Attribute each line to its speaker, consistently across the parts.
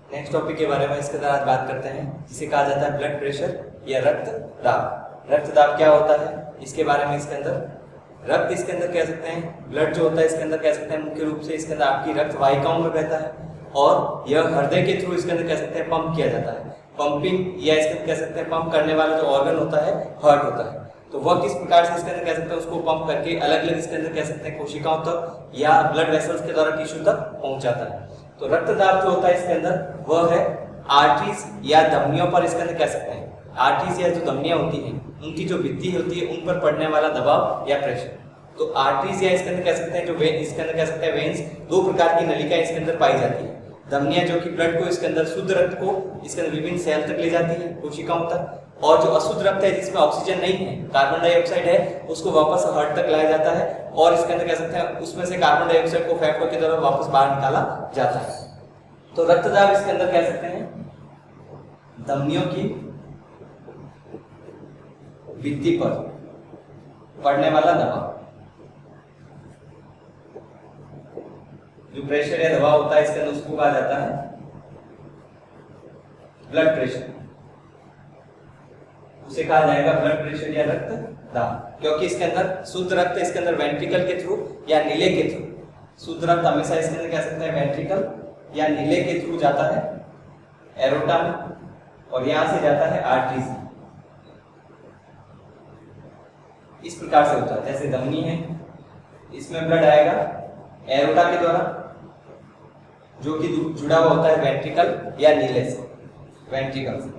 Speaker 1: Next topic के बारे में इसके अंदर आज बात करते हैं, जिसे कहा जाता है ब्लड प्रेशर या रक्तदाब। रक्तदाब क्या होता है इसके बारे में इसके अंदर रक्त इसके अंदर कह सकते हैं, ब्लड जो होता है इसके अंदर कह सकते हैं मुख्य रूप से इसके अंदर आपकी रक्त वाहिकाओं में बहता है और यह हृदय के थ्रू इसके अंदर कह सकते हैं पंप किया जाता है। पंपिंग या इसके अंदर कह सकते हैं पंप करने वाला जो ऑर्गन होता है हार्ट होता है, तो वह किस प्रकार से इसके अंदर कह सकते हैं उसको पंप करके अलग अलग इसके अंदर कह सकते हैं कोशिकाओं तक या ब्लड वेसल्स के द्वारा टिश्यू तक पहुंचाता है। तो रक्तदाब जो होता है इसके अंदर वह है आर्टरीज या धमनियों पर इसके अंदर कह सकते हैं, आर्टरीज या जो धमनियां होती हैं उनकी जो भित्ति होती है उन पर पड़ने वाला दबाव या प्रेशर। तो आर्टरीज या इसके अंदर कह सकते हैं जो वेन इसके अंदर कह सकते हैं वेन्स, दो प्रकार की नलिकाएं इसके अंदर पाई जाती है। धमनियां जो कि ब्लड को इसके अंदर शुद्ध रक्त को इसके अंदर विभिन्न सेल तक ले जाती है, कोशिकाओं तक, और जो अशुद्ध रक्त है जिसमें ऑक्सीजन नहीं है, कार्बन डाइऑक्साइड है, उसको वापस हार्ट तक लाया जाता है और इसके अंदर कह सकते हैं उसमें से कार्बन डाइऑक्साइड को फेफड़ों के द्वारा वापस बाहर निकाला जाता है। तो रक्तदाब इसके अंदर कह सकते हैं धमनियों की भित्ति पर पड़ने वाला दबाव, जो प्रेशर या दबाव होता है इसके अंदर उसको कहा जाता है ब्लड प्रेशर, उसे कहा जाएगा ब्लड प्रेशर या रक्तदाब। क्योंकि इसके अंदर शुद्ध रक्त इसके अंदर वेंट्रिकल के थ्रू या नीले के थ्रू, शुद्ध रक्त हमेशा इसके अंदर कह सकते हैं वेंट्रिकल या नीले के थ्रू जाता है एरोटा में और यहां से जाता है आर्टरीज में। इस प्रकार से होता है, जैसे धमनी है इसमें ब्लड आएगा एरोटा के द्वारा जो कि जुड़ा हुआ होता है वेंट्रिकल या नीले से, वेंट्रिकल से।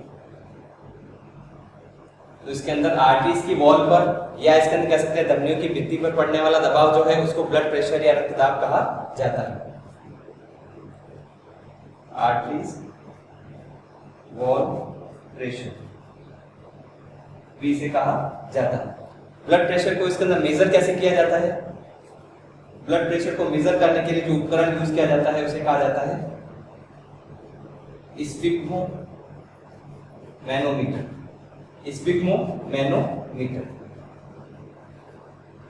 Speaker 1: तो इसके अंदर आर्टरीज की वॉल पर या इसके अंदर कह सकते हैं धमनियों की भित्ति पर पड़ने वाला दबाव जो है उसको ब्लड प्रेशर या रक्तदाब कहा जाता है। आर्टरीज वॉल प्रेशर भी इसे कहा जाता है। ब्लड प्रेशर को इसके अंदर मेजर कैसे किया जाता है? ब्लड प्रेशर को मेजर करने के लिए जो उपकरण यूज किया जाता है उसे कहा जाता है स्फिग्मोमैनोमीटर। स्फिग्मोमैनोमीटर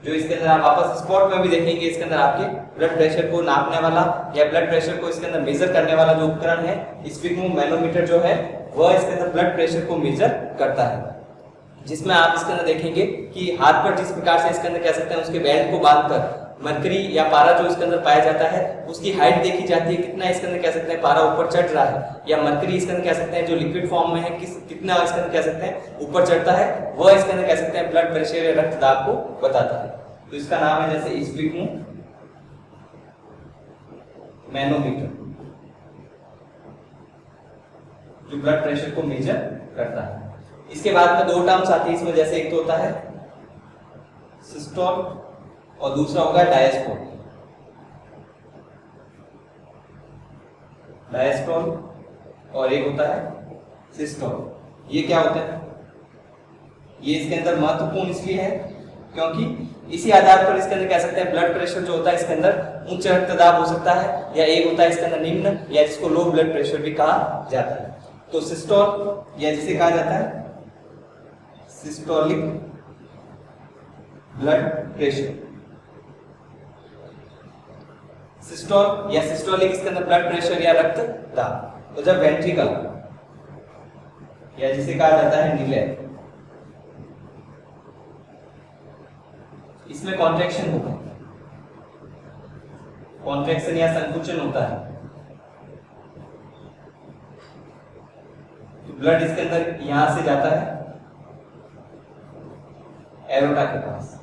Speaker 1: जो इसके अंदर आप वापस स्पॉट में भी देखेंगे, इसके अंदर आपके ब्लड प्रेशर को नापने वाला या ब्लड प्रेशर को इसके अंदर मेजर करने वाला जो उपकरण है स्फिग्मोमैनोमीटर जो है वह इसके अंदर ब्लड प्रेशर को मेजर करता है। जिसमें आप इसके अंदर देखेंगे कि हाथ पर जिस प्रकार से इसके अंदर कह सकते हैं उसके बेल्ट को बांधकर मरकरी या पारा जो इसके अंदर पाया जाता है उसकी हाइट देखी जाती है, कितना इसके अंदर कह सकते हैं पारा ऊपर चढ़ रहा है, या मरकरी इसके अंदर कह सकते हैं जो लिक्विड फॉर्म में है कितना इसके अंदर कह सकते हैं ऊपर चढ़ता है, वह इसके अंदर कह सकते हैं ब्लड प्रेशर या रक्तदाब को बताता है। तो इसका नाम है जैसे स्फिग्मोमैनोमीटर जो ब्लड प्रेशर को मेजर करता है। इसके बाद में दो टर्म्स आती है इसमें, जैसे एक तो होता है सिस्टोल और दूसरा होगा डायस्टोल। डायस्टोल और एक होता है सिस्टोल। ये क्या होता है? ये इसके अंदर महत्वपूर्ण इसलिए है क्योंकि इसी आधार पर इसके अंदर कह सकते हैं ब्लड प्रेशर जो होता है इसके अंदर उच्च रक्तदाब हो सकता है या एक होता है इसके अंदर निम्न या जिसको लो ब्लड प्रेशर भी कहा जाता है। तो सिस्टोल या जिसे कहा जाता है सिस्टोलिक ब्लड प्रेशर, सिस्टोल या सिस्टोलिक इसके अंदर ब्लड प्रेशर या रक्तदाब। तो जब वेंट्रिकल या जिसे कहा जाता है नीले, इसमें कॉन्ट्रैक्शन होता है, कॉन्ट्रैक्शन या संकुचन होता है, तो ब्लड इसके अंदर यहां से जाता है एरोटा के पास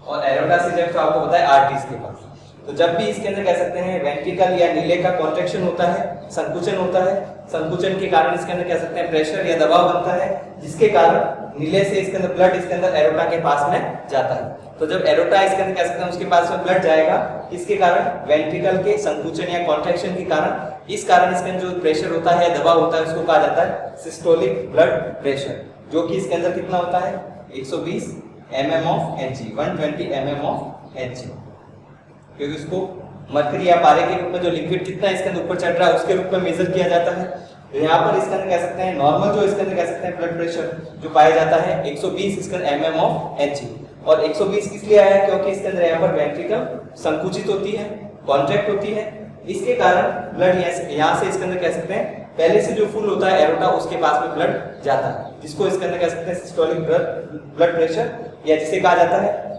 Speaker 1: और एरोटा से जब तो आपको पता है आर्टरीज के पास। तो जब भी इसके अंदर कह सकते हैं वेंट्रिकल या नीले का कॉन्ट्रैक्शन होता है, संकुचन होता है, संकुचन के कारण इसके अंदर कह सकते हैं प्रेशर या दबाव बनता है, जिसके कारण नीले से इसके अंदर ब्लड इसके अंदर एरोटा के पास में जाता है। तो जब एरोटा इसके अंदर कह सकते हैं उसके पास में ब्लड जाएगा, इसके कारण वेंट्रिकल के संकुचन या कॉन्ट्रैक्शन के कारण इस कारण इसके अंदर जो प्रेशर होता है या दबाव होता है उसको कहा जाता है सिस्टोलिक ब्लड प्रेशर, जो कि इसके अंदर कितना होता है 120 mm of Hg, 120 mm of Hg, क्योंकि उसको मरकरी या पारे के रूप में जो लिक्विड कितना इसके अंदर ऊपर चढ़ रहा है उसके रूप में मेजर किया जाता है। तो यहाँ पर इसके अंदर कह सकते हैं नॉर्मल जो इसके अंदर कह सकते हैं ब्लड प्रेशर जो पाया जाता है 120 इसके अंदर mm of Hg, और 120 किस लिए आया क्योंकि इसके अंदर यहाँ पर वेंट्रिकल संकुचित होती है, कॉन्ट्रैक्ट होती है, इसके कारण ब्लड यहाँ से इसके अंदर कह सकते हैं पहले से जो फुल होता है एरोटा उसके पास में ब्लड जाता है, जिसको इसके अंदर कह सकते हैं सिस्टोलिक ब्लड प्रेशर, या जिसे कहा जाता है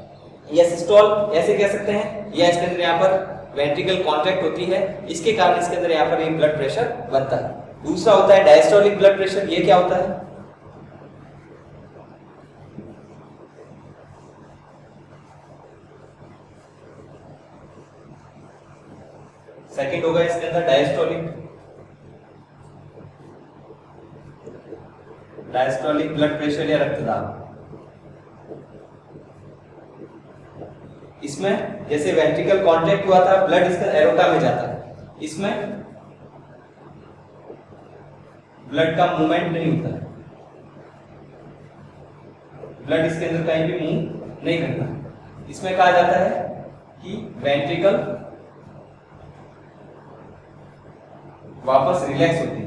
Speaker 1: या सिस्टोल ऐसे कह सकते हैं, या इसके अंदर यहाँ पर वेंट्रिकल कॉन्ट्रैक्ट होती है, इसके कारण इसके अंदर यहाँ पर ये ब्लड प्रेशर बनता है। दूसरा होता है डायस्टोलिक ब्लड प्रेशर। ये क्या होता है? सेकंड होगा इसके अंदर डायस्टोलिक ब्लड प्रेशर या रक्तदाब। इसमें जैसे वेंट्रिकल कॉन्ट्रैक्ट हुआ था, ब्लड इसका एरोटा में जाता है, इसमें ब्लड का मूवमेंट नहीं होता है, ब्लड इसके अंदर कहीं भी मूव नहीं करता। इसमें कहा जाता है कि वेंट्रिकल वापस रिलैक्स होती है,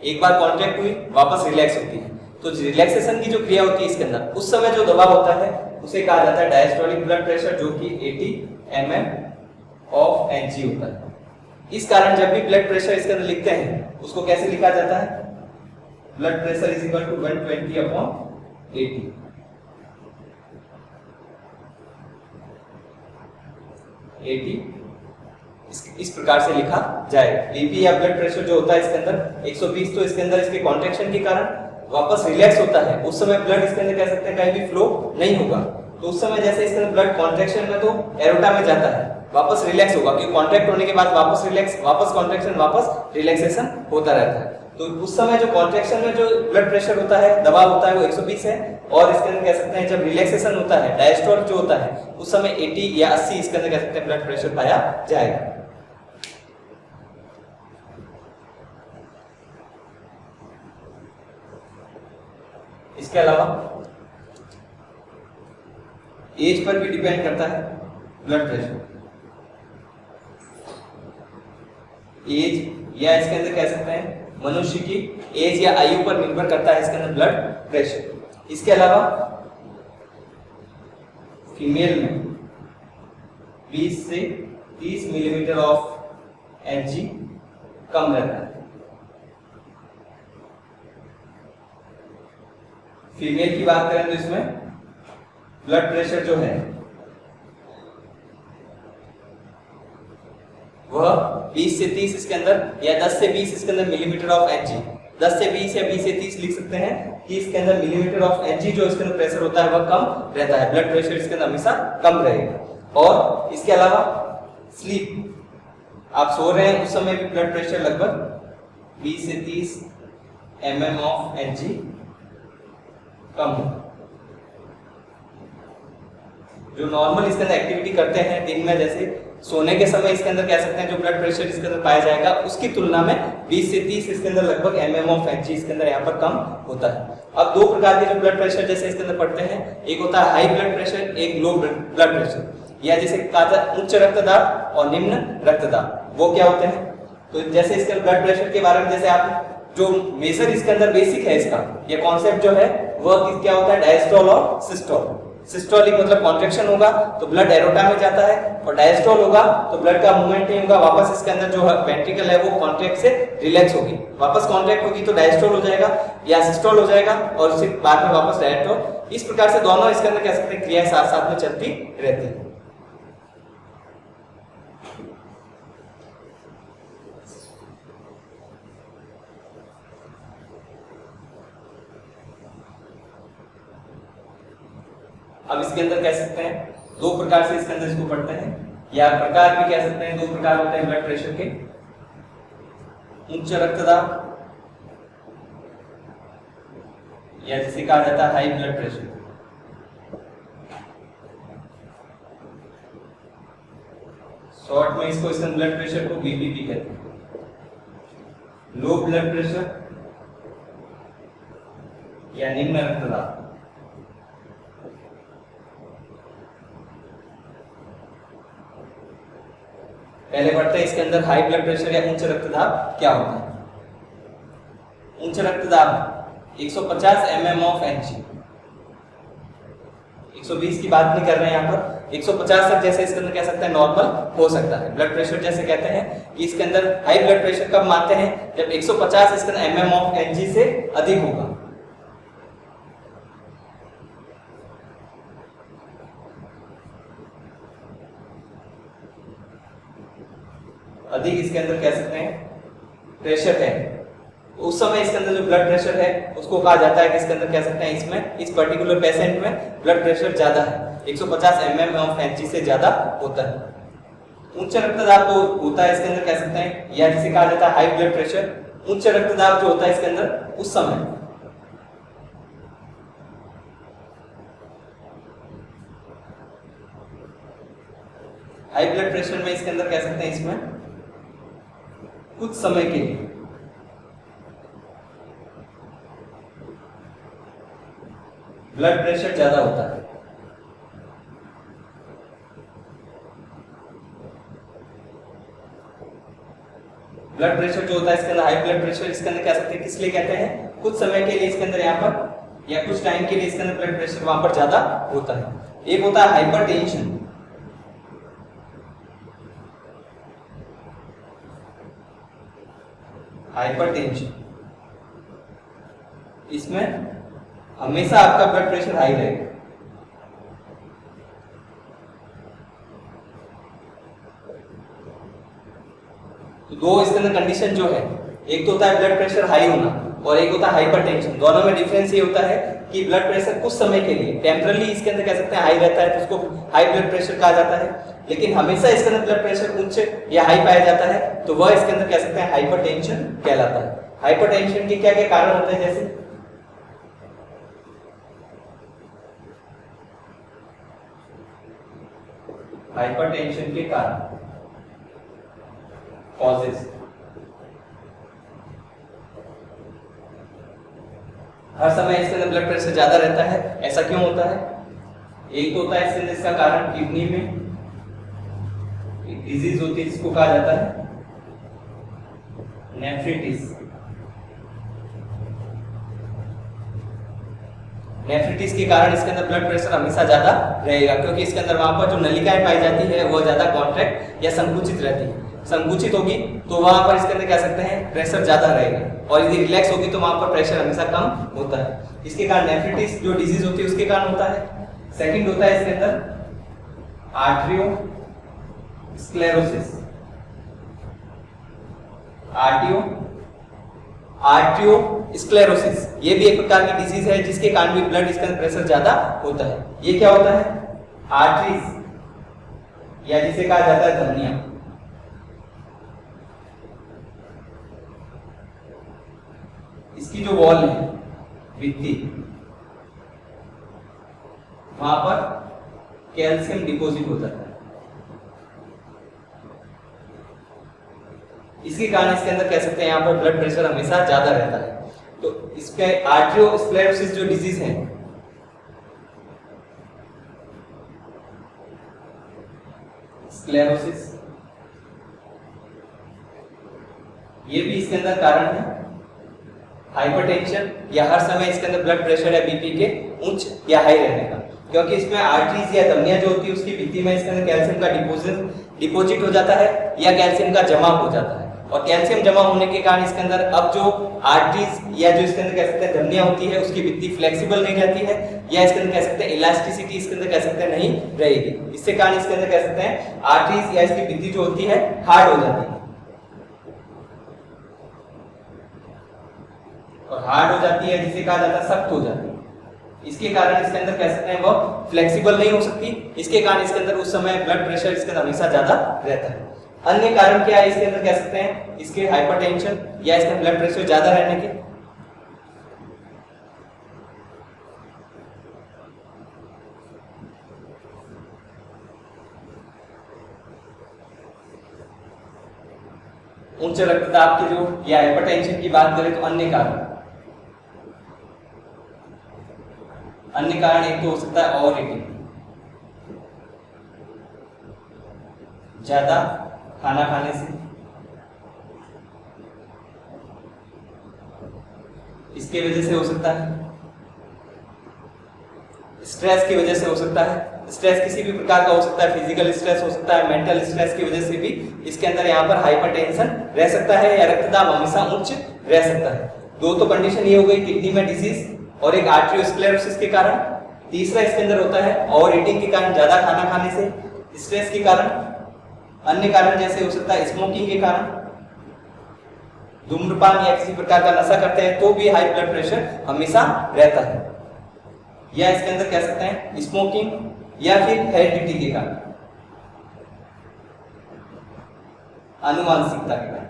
Speaker 1: एक बार कॉन्ट्रैक्ट हुई वापस रिलैक्स होती है। तो रिलैक्सेशन की जो क्रिया होती है इसके अंदर, उस समय जो दबाव होता है उसे कहा जाता है डायस्टोलिक ब्लड प्रेशर, जो कि 80 mm of Hg होता है। इस कारण जब भी ब्लड प्रेशर इसके अंदर लिखते हैं उसको कैसे लिखा जाता है? Blood pressure is equal to 120/80। इस प्रकार से लिखा जाएगा। बीपी या ब्लड प्रेशर जो होता है इसके अंदर 120, तो इसके अंदर इसके कॉन्ट्रैक्शन के कारण वापस रिलैक्स होता है, उस समय ब्लड इसके अंदर कह सकते हैं कहीं भी फ्लो नहीं होगा। तो उस समय जैसे इसके अंदर ब्लड कॉन्ट्रैक्शन में तो एरोटा में जाता है, वापस रिलैक्स होगा, क्योंकि कॉन्ट्रैक्ट होने के बाद वापस रिलैक्स, वापस कॉन्ट्रैक्शन, वापस रिलैक्सेशन होता रहता है। तो उस समय जो कॉन्ट्रैक्शन में जो ब्लड प्रेशर होता है, दबाव होता है, वो 120 है, और इसके अंदर कह सकते हैं जब रिलैक्सेशन होता है, डायस्टोल जो होता है, उस समय 80 या 80 इसके अंदर कह सकते हैं ब्लड प्रेशर पाया जाएगा। इसके अलावा एज पर भी डिपेंड करता है ब्लड प्रेशर। एज या इसके अंदर कह सकते हैं मनुष्य की एज या आयु पर निर्भर करता है इसके अंदर ब्लड प्रेशर। इसके अलावा फीमेल में 20 से 30 मिलीमीटर ऑफ Hg कम रहता है। फीमेल की बात करें तो इसमें ब्लड प्रेशर जो है वह 20 से 30 इसके अंदर, या 10 से 20 इसके अंदर मिलीमीटर ऑफ Hg, 10 से 20 या 20 से 30 लिख सकते हैं कि इसके अंदर मिलीमीटर ऑफ Hg जो इसके अंदर प्रेशर होता है वह कम रहता है, ब्लड प्रेशर इसके अंदर हमेशा कम रहेगा। और इसके अलावा स्लीप, आप सो रहे हैं उस समय भी ब्लड प्रेशर लगभग 20 से 30 mm ऑफ Hg कम हो। जो नॉर्मल इसके अंदर एक्टिविटी करते हैं दिन में, जैसे सोने के समय इसके अंदर कह सकते हैं जो ब्लड प्रेशर इसके अंदर पाया जाएगा उसकी तुलना में 20 से 30 इसके अंदर लगभग mm ऑफ Hg इसके अंदर यहाँ पर कम होता है। अब दो प्रकार के जो ब्लड प्रेशर जैसे इसके अंदर पड़ते हैं, एक होता है हाई ब्लड प्रेशर, एक लो ब्लड प्रेशर, या जैसे कहा जाता है उच्च रक्तदाब और निम्न रक्तदाब। वो क्या होते हैं? तो जैसे इसके ब्लड प्रेशर के बारे में जैसे आप जो मेजर इसके अंदर बेसिक है इसका ये कॉन्सेप्ट जो है वह क्या होता है, डायस्टोल और सिस्टोल। सिस्टोलिक मतलब कॉन्ट्रैक्शन होगा तो ब्लड एरोटा में जाता है, और डायस्टोल होगा तो ब्लड का मूवमेंट नहीं होगा, वापस इसके अंदर जो वेंट्रिकल है वो कॉन्ट्रैक्ट से रिलैक्स होगी, वापस कॉन्ट्रैक्ट होगी तो डायस्टोल हो जाएगा या सिस्टोल हो जाएगा, और उसके बाद में वापस डायस्टोल। इस प्रकार से दोनों इसके अंदर कह सकते हैं क्रियाएं साथ साथ में चलती रहती है। अब इसके अंदर कह सकते हैं दो प्रकार से इसके अंदर इसको पढ़ते हैं, या प्रकार भी कह सकते हैं, दो प्रकार होते हैं ब्लड प्रेशर के, उच्च रक्तदाब या जिसे कहा जाता है हाई ब्लड प्रेशर। शॉर्ट में इसको इसका ब्लड प्रेशर को बीपीपी कहते हैं। लो ब्लड प्रेशर या निम्न रक्तदाब। पहले पढ़ते हैं इसके अंदर हाई ब्लड प्रेशर या उच्च रक्तदाब क्या होता है। उच्च रक्तदाब 150 mm ऑफ Hg, 120 की बात नहीं कर रहे हैं यहाँ पर, 150 तक जैसे इसके अंदर कह सकते हैं नॉर्मल हो सकता है। ब्लड प्रेशर जैसे कहते हैं कि इसके अंदर हाई ब्लड प्रेशर कब मानते हैं, जब 150 इसके अंदर mm/Hg से अधिक होगा। अधिक इसके अंदर कह सकते हैं प्रेशर है, उस समय इसके अंदर जो ब्लड प्रेशर है उसको कहा जाता है कि इसके अंदर कह सकते हैं इसमें इस पर्टिकुलर पेशेंट में ब्लड प्रेशर ज्यादा है, 150 mm/Hg से ज्यादा होता है। उच्च रक्तदाब तो होता है इसके अंदर कह सकते हैं, या जिसे कहा जाता है हाई ब्लड प्रेशर। उच्च रक्तदाब जो होता है इसके अंदर उस समय हाई ब्लड प्रेशर में इसके अंदर कह सकते हैं इसमें कुछ समय के लिए ब्लड प्रेशर ज्यादा होता है। ब्लड प्रेशर जो होता है इसके अंदर हाई ब्लड प्रेशर इसके अंदर कह सकते हैं, किस लिए कहते हैं, कुछ समय के लिए इसके अंदर यहाँ पर या कुछ टाइम के लिए इसके अंदर ब्लड प्रेशर वहां पर ज्यादा होता है। एक होता है हाइपरटेंशन, हाइपरटेंशन इसमें हमेशा आपका ब्लड प्रेशर हाई रहेगा। तो दो इसके अंदर कंडीशन जो है, एक तो होता है ब्लड प्रेशर हाई होना और एक होता है हाइपरटेंशन। दोनों में डिफरेंस ये होता है कि ब्लड प्रेशर कुछ समय के लिए टेम्परली इसके अंदर कह सकते हैं हाई रहता है, तो उसको हाई ब्लड प्रेशर कहा जाता है। लेकिन हमेशा इसके अंदर ब्लड प्रेशर उच्च या हाई पाया जाता है तो वह इसके अंदर कह सकते हैं हाइपरटेंशन कहलाता है। हाइपरटेंशन के क्या क्या कारण होते हैं, जैसे हाइपरटेंशन के कारण कॉजेस, हर समय इसके अंदर ब्लड प्रेशर ज्यादा रहता है, ऐसा क्यों होता है? एक तो होता है इसके अंदर इसका कारण किडनी में डिजीज होती है जिसको कहा जाता है नेफ्रिटिस। नेफ्रिटिस के कारण इसके अंदर ब्लड प्रेशर हमेशा ज्यादा रहेगा, क्योंकि इसके अंदर वहां पर जो नलिकाएं पाई जाती है वो ज्यादा कॉन्ट्रैक्ट या संकुचित रहती है। संकुचित होगी तो वहां पर इसके अंदर कह सकते हैं प्रेशर ज्यादा रहेगा, और यदि रिलैक्स होगी तो वहां पर प्रेशर हमेशा कम होता है। इसके कारण नेफ्रिटिस जो डिजीज होती है उसके कारण होता है। सेकंड होता है इसके अंदर आर्टरियोस्क्लेरोसिस। आर्टरियोस्क्लेरोसिस ये भी एक प्रकार की डिजीज है जिसके कारण भी ब्लड इसके अंदर प्रेशर ज्यादा होता है। ये क्या होता है? आर्टरीज या जिसे कहा जाता है धमनियां, इसकी जो वॉल है भित्ति, वहां पर कैल्शियम डिपॉजिट हो जाता है। इसके कारण इसके अंदर कह सकते हैं यहाँ पर ब्लड प्रेशर हमेशा ज्यादा रहता है। तो इसके आर्टरियोस्क्लेरोसिस जो डिजीज है, स्क्लेरोसिस, ये भी इसके अंदर कारण है हाइपरटेंशन या हर समय इसके अंदर ब्लड प्रेशर या बीपी के उच्च या हाई रहने का, क्योंकि इसमें आर्टरीज या धमनियां जो होती है उसकी भित्ति में इसके अंदर कैल्शियम का डिपॉजिट हो जाता है या कैल्शियम का जमा हो जाता है। और कैल्शियम जमा होने के कारण इसके अंदर अब जो आर्टरीज या जो इसके अंदर कह सकते हैं धमनियां होती है उसकी भित्ति फ्लेक्सिबल नहीं रहती है, या इसके अंदर कह सकते हैं इलास्टिसिटी इसके अंदर कह सकते हैं नहीं रहेगी। इससे कारण इसके अंदर कह सकते हैं आर्टरीज या इसकी भित्ति जो होती है हार्ड हो जाती है, और हार्ड हो जाती है जिसे कहा जाता है सख्त हो जाती है। इसके कारण इसके अंदर कह सकते हैं वो फ्लेक्सिबल नहीं हो सकती। इसके कारण इसके अंदर उस समय ब्लड प्रेशर इसके अंदर हमेशा ज्यादा रहता है। अन्य कारण क्या है इसके अंदर कह सकते हैं इसके हाइपरटेंशन या इसके ब्लड प्रेशर ज्यादा रहने के? उच्च रक्तदाब के जो या हाइपरटेंशन की बात करें तो अन्य कारण एक तो हो सकता है ओवरईटिंग, ज्यादा खाना खाने से, इसके वजह से हो सकता है, स्ट्रेस की वजह से हो सकता है। स्ट्रेस किसी भी प्रकार का हो सकता है, फिजिकल स्ट्रेस हो सकता है, मेंटल स्ट्रेस की वजह से भी इसके अंदर यहाँ पर हाइपरटेंशन रह सकता है या रक्तदाब हमेशा उच्च रह सकता है। दो तो कंडीशन ये हो गई किडनी में डिजीज और एक आर्टरियोस्क्लेरोसिस के कारण। तीसरा इसके अंदर होता है ओवर ईटिंग के कारण, ज्यादा खाना खाने से, स्ट्रेस के कारण, अन्य कारण जैसे हो सकता है स्मोकिंग के कारण, धूम्रपान या किसी प्रकार का नशा करते हैं तो भी हाई ब्लड प्रेशर हमेशा रहता है। या इसके अंदर कह सकते हैं स्मोकिंग या फिर हेरिडिटी के कारण, आनुवांशिकता के कारण।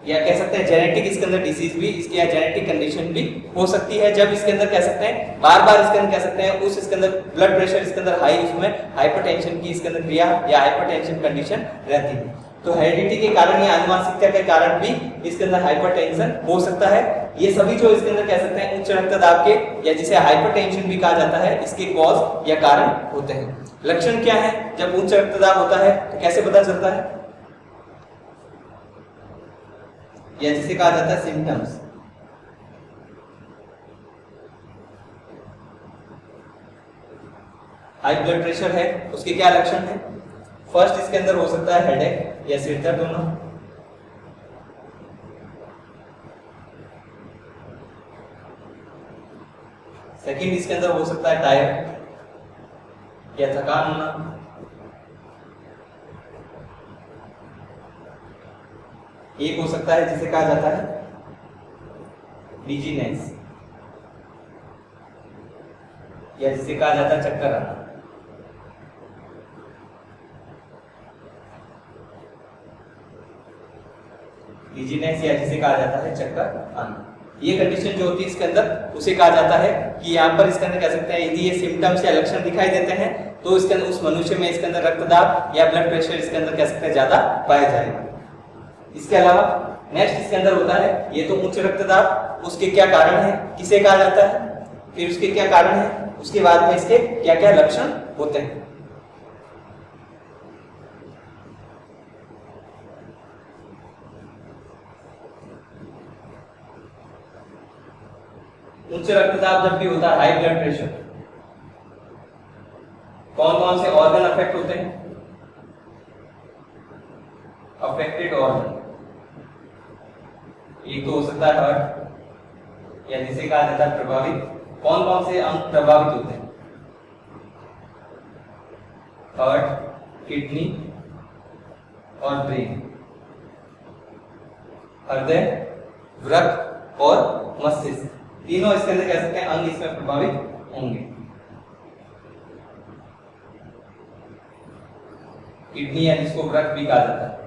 Speaker 1: या कह सकते हैं जेनेटिक इसके अंदर डिसीज भी, इसकी या जेनेटिक कंडीशन भी हो सकती है। जब इसके अंदर कह सकते हैं बार बार इसके अंदर कह सकते हैं उस इसके अंदर ब्लड प्रेशर इसके अंदर हाई, उसमें हाइपरटेंशन की इसके अंदर क्रिया या हाइपरटेंशन कंडीशन रहती है। तो हेरिडिटी के कारण या आनुवांशिकता के कारण भी इसके अंदर हाइपरटेंशन हो सकता है। ये सभी जो इसके अंदर कह सकते हैं उच्च रक्तदाब के या जिसे हाइपरटेंशन भी कहा जाता है, इसके कॉज या कारण होते हैं। लक्षण क्या है जब उच्च रक्तदाब होता है तो कैसे पता चलता है, या जिसे कहा जाता है सिम्टम्स। हाई ब्लड प्रेशर है उसके क्या लक्षण है? फर्स्ट इसके अंदर हो सकता है हेडेक या सिर दर्द होना, सेकंड इसके अंदर हो सकता है टायर्ड या थकान होना, एक हो सकता है जिसे कहा जाता है डिजीनेस या जिसे कहा जाता है चक्कर आना। डिजीनेस या जिसे कहा जाता है चक्कर आना, ये कंडीशन जो होती है इसके अंदर उसे कहा जाता है कि यहाँ पर इसके अंदर कह सकते हैं यदि ये सिम्टम्स या लक्षण दिखाई देते हैं तो इसके अंदर उस मनुष्य में इसके अंदर रक्तदाब या ब्लड प्रेशर इसके अंदर कह सकते हैं ज्यादा पाया जाएगा। इसके अलावा नेक्स्ट इसके अंदर होता है ये तो उच्च रक्तदाब, उसके क्या कारण है, किसे कहा जाता है, फिर उसके क्या कारण है, उसके बाद में इसके क्या क्या लक्षण होते हैं। उच्च रक्तदाब जब भी होता है हाई ब्लड प्रेशर, कौन कौन से ऑर्गन अफेक्ट होते हैं? अफेक्टेड ऑर्गन एक तो हो सकता है हार्ट या जिसे कहा जाता है प्रभावित। कौन कौन से अंग प्रभावित होते हैं? हार्ट, किडनी और ब्रेन, हृदय, वृक्क और मस्तिष्क, तीनों इसके अंदर कह सकते हैं अंग इसमें प्रभावित होंगे। किडनी या जिसको वृक्क भी कहा जाता है,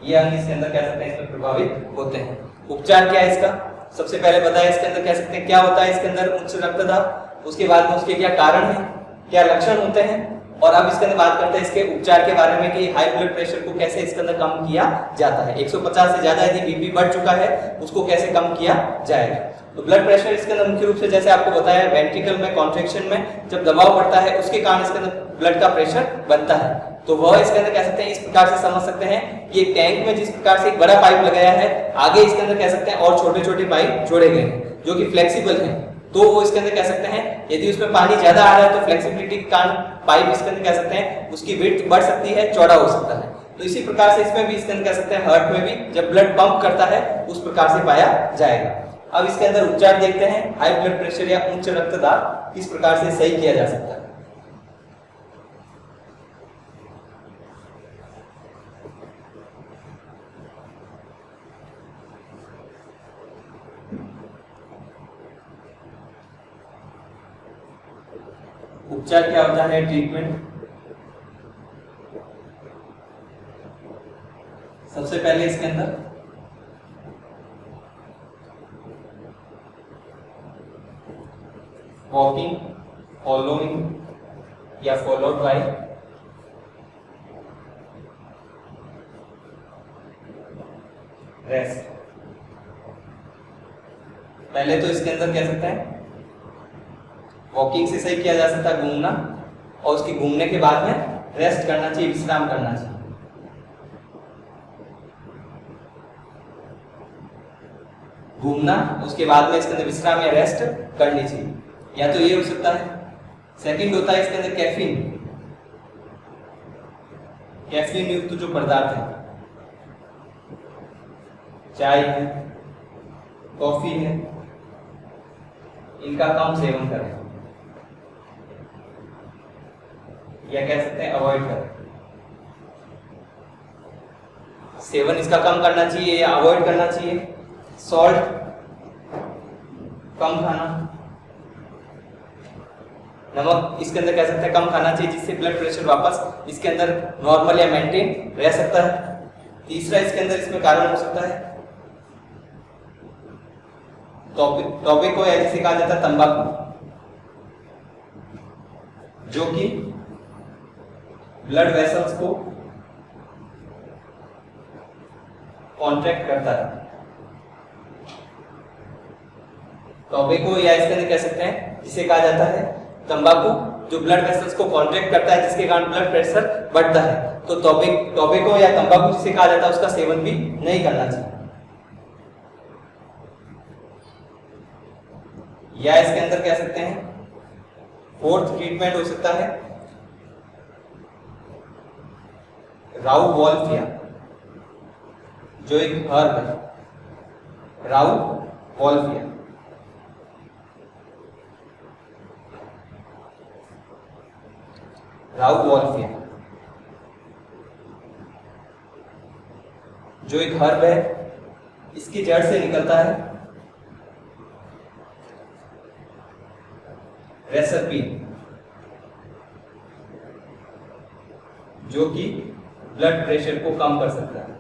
Speaker 1: ये अंग इसके अंदर कह सकते हैं इसमें प्रभावित होते हैं। उपचार क्या है इसका? सबसे पहले बताया इसके अंदर कह सकते हैं क्या होता है इसके अंदर उच्च रक्तदाब, उसके बाद में उसके क्या कारण है, क्या लक्षण होते हैं, और अब इसके अंदर बात करते हैं इसके उपचार के बारे में कि हाई ब्लड प्रेशर को कैसे इसके अंदर कम किया जाता है। 150 से ज्यादा यदि बीपी बढ़ चुका है उसको कैसे कम किया जाएगा। तो ब्लड प्रेशर इसके अंदर मुख्य रूप से जैसे आपको बताया वेंट्रिकल में कॉन्ट्रैक्शन में जब दबाव बढ़ता है उसके कारण इसके अंदर ब्लड का प्रेशर बनता है। तो वह इसके अंदर कह सकते हैं इस प्रकार से समझ सकते हैं कि एक टैंक में जिस प्रकार से एक बड़ा पाइप लगाया है, आगे इसके अंदर कह सकते हैं और छोटे छोटे पाइप जोड़े गए हैं जो कि फ्लेक्सिबल हैं। तो वो इसके अंदर कह सकते हैं यदि उसमें पानी ज्यादा आ रहा है तो फ्लेक्सिबिलिटी के कारण पाइप इसके अंदर कह सकते हैं उसकी विड्थ बढ़ सकती है, चौड़ा हो सकता है। तो इसी प्रकार से इसमें भी इसके अंदर कह सकते हैं हार्ट में भी जब ब्लड पंप करता है उस प्रकार से पाया जाएगा। अब इसके अंदर उपचार देखते हैं हाई ब्लड प्रेशर या उच्च रक्तदाब किस प्रकार से सही किया जा सकता है। उपचार क्या होता है? ट्रीटमेंट सबसे पहले इसके अंदर वॉकिंग, फॉलोइंग या फॉलोड बाय रेस्ट। पहले तो इसके अंदर कह सकते हैं वॉकिंग से सही किया जा सकता है घूमना, और उसके घूमने के बाद में रेस्ट करना चाहिए, विश्राम करना चाहिए। घूमना, उसके बाद में इसके अंदर विश्राम या रेस्ट करनी चाहिए, या तो ये हो सकता है। सेकंड होता है इसके अंदर कैफीन युक्त जो पदार्थ है, चाय है, कॉफी है, इनका कम सेवन करें, या कह सकते हैं अवॉइड करें। सेवन इसका कम करना चाहिए या अवॉइड करना चाहिए। सॉल्ट कम खाना, नमक इसके अंदर कह सकते हैं कम खाना चाहिए, जिससे ब्लड प्रेशर वापस इसके अंदर नॉर्मल या मेंटेन रह सकता है। तीसरा इसके अंदर इसमें कारण हो सकता है टॉबैको या जिसे कहा जाता है तंबाकू, जो कि ब्लड वेसल्स को कॉन्ट्रैक्ट करता है। टॉबैको या इसके अंदर कह सकते हैं जिसे कहा जाता है तंबाकू, जो ब्लड वेसल्स को कॉन्ट्रैक्ट करता है, जिसके कारण ब्लड प्रेशर बढ़ता है। तो टॉबैको या तंबाकू जिसे कहा जाता है उसका सेवन भी नहीं करना चाहिए। या इसके अंदर कह सकते हैं फोर्थ ट्रीटमेंट हो सकता है राउवॉल्फिया, जो एक हर्ब है, राउवॉल्फिया। राउवॉल्फिया जो एक हर्ब है, इसकी जड़ से निकलता है रेसरपीन, जो कि ब्लड प्रेशर को कम कर सकता है।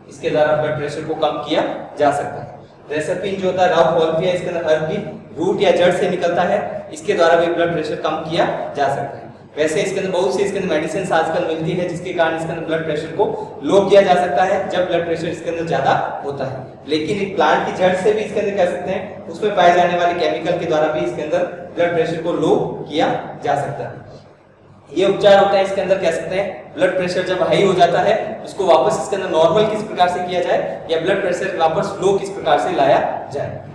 Speaker 1: इसके द्वारा ब्लड प्रेशर को कम किया जा सकता है। रेसरपीन जो होता है राउवॉल्फिया, इसके अंदर हर्ब की रूट या जड़ से निकलता है, इसके द्वारा भी ब्लड प्रेशर कम किया जा सकता है। वैसे इसके अंदर बहुत सी इसके अंदर मेडिसिन आजकल मिलती है, जिसके कारण इसके अंदर ब्लड प्रेशर को लो किया जा सकता है जब ब्लड प्रेशर इसके अंदर ज्यादा होता है। लेकिन एक प्लांट की जड़ से भी इसके अंदर कह सकते हैं उसमें पाए जाने वाले केमिकल के द्वारा भी इसके अंदर ब्लड प्रेशर को लो किया जा सकता है। ये उपचार होता है इसके अंदर कह सकते हैं ब्लड प्रेशर जब हाई हो जाता है उसको वापस इसके अंदर नॉर्मल किस प्रकार से किया जाए, या ब्लड प्रेशर वापस लो किस प्रकार से लाया जाए।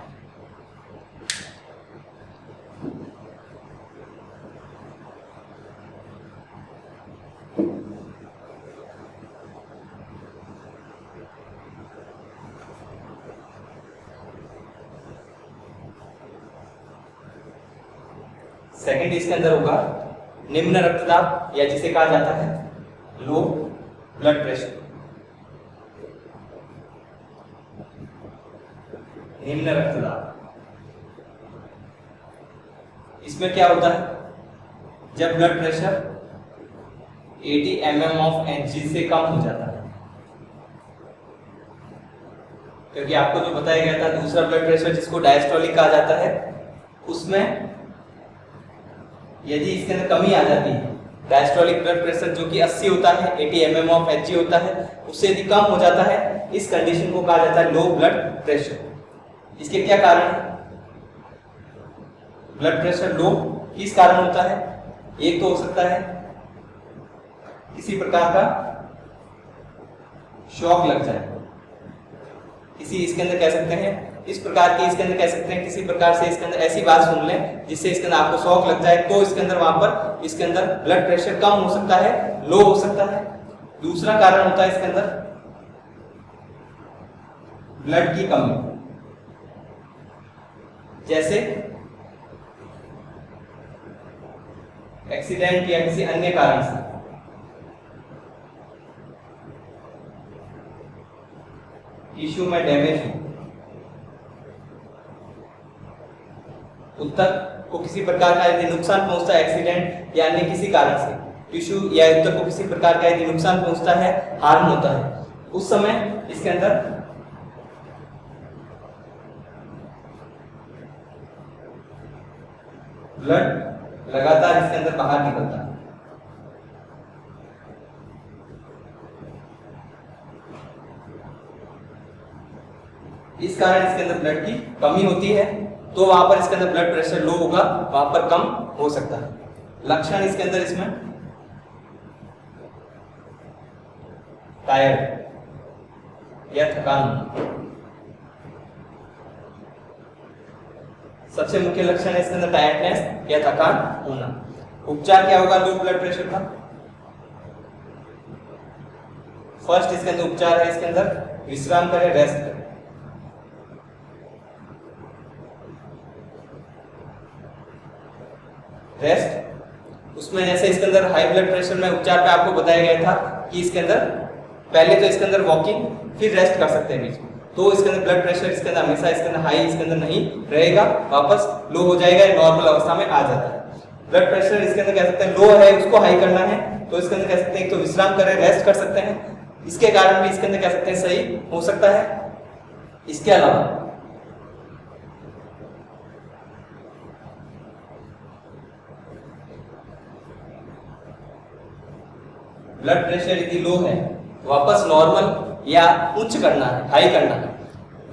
Speaker 1: सेकंड इसके अंदर होगा निम्न रक्तदाब, या जिसे कहा जाता है लो ब्लड प्रेशर। निम्न रक्तदाब, इसमें क्या होता है जब blood pressure 80 mm of Hg से कम हो जाता है। क्योंकि आपको जो बताया गया था दूसरा ब्लड प्रेशर जिसको डायस्टोलिक कहा जाता है, उसमें यदि इसके अंदर कमी आ जाती है, डायस्टोलिक ब्लड प्रेशर जो कि 80 होता है, 80 mm ऑफ Hg होता है, उससे यदि कम हो जाता है, इस कंडीशन को कहा जाता है लो ब्लड प्रेशर। इसके क्या कारण है? ब्लड प्रेशर लो किस कारण होता है? एक तो हो सकता है किसी प्रकार का शॉक लग जाए, किसी इसके अंदर कह सकते हैं इस प्रकार की इसके अंदर कह सकते हैं किसी प्रकार से इसके अंदर ऐसी बात सुन लें जिससे इसके अंदर आपको शॉक लग जाए, तो इसके अंदर वहां पर इसके अंदर ब्लड प्रेशर कम हो सकता है, लो हो सकता है। दूसरा कारण होता है इसके अंदर ब्लड की कमी, जैसे एक्सीडेंट या किसी अन्य कारण से टिश्यू में डैमेज हो, उत्तक को किसी प्रकार का यदि नुकसान पहुंचता है एक्सीडेंट या अन्य किसी कारण से, टिश्यू या उत्तक को किसी प्रकार का यदि नुकसान पहुंचता है, हार्म होता है, उस समय इसके अंदर ब्लड लगातार इसके अंदर बाहर निकलता है। इस कारण इसके अंदर ब्लड की कमी होती है, तो वहां पर इसके अंदर ब्लड प्रेशर लो होगा, वहां पर कम हो सकता है। लक्षण इसके अंदर इसमें टायर्ड, या थकान होना। सबसे मुख्य लक्षण है इसके अंदर टायर्डनेस या थकान होना। उपचार क्या होगा लो ब्लड प्रेशर का? फर्स्ट इसके अंदर उपचार है, इसके अंदर विश्राम करें, रेस्ट करें। रेस्ट उसमें जैसे इसके अंदर हाई ब्लड प्रेशर में उपचार पे आपको बताया गया था कि इसके अंदर पहले तो इसके अंदर वॉकिंग फिर रेस्ट कर सकते हैं बीच में, तो इसके अंदर ब्लड प्रेशर इसके अंदर हमेशा इसके अंदर हाई इसके अंदर नहीं रहेगा, वापस लो हो जाएगा, नॉर्मल अवस्था में आ जाता है। ब्लड प्रेशर इसके अंदर कह सकते हैं लो है, उसको हाई करना है तो इसके अंदर कह सकते हैं एक तो विश्राम करें, रेस्ट कर सकते हैं, इसके कारण भी इसके अंदर कह सकते हैं सही हो सकता है। इसके अलावा ब्लड प्रेशर यदि लो है वापस नॉर्मल या उच्च करना है, हाई करना है,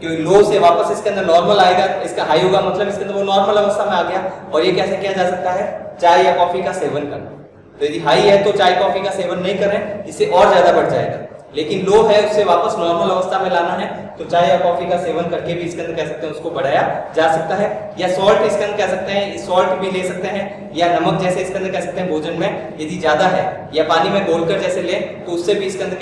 Speaker 1: क्योंकि लो से वापस इसके अंदर नॉर्मल आएगा, इसका हाई होगा मतलब इसके अंदर वो नॉर्मल अवस्था में आ गया। और ये कैसे किया जा सकता है? चाय या कॉफी का सेवन करना। तो यदि हाई है तो चाय कॉफी का सेवन नहीं करें, इससे और ज्यादा बढ़ जाएगा। लेकिन लो है उससे वापस नॉर्मल अवस्था में लाना है तो चाय या कॉफी का सेवन करके भी इसके अंदर कह सकते हैं उसको बढ़ाया जा सकता है। या सॉल्ट इसके अंदर कह सकते हैं, सॉल्ट भी ले सकते हैं, या नमक जैसे इसके अंदर कह सकते हैं भोजन में यदि ज्यादा है, या पानी में घोलकर जैसे लें तो उससे भी इसके अंदर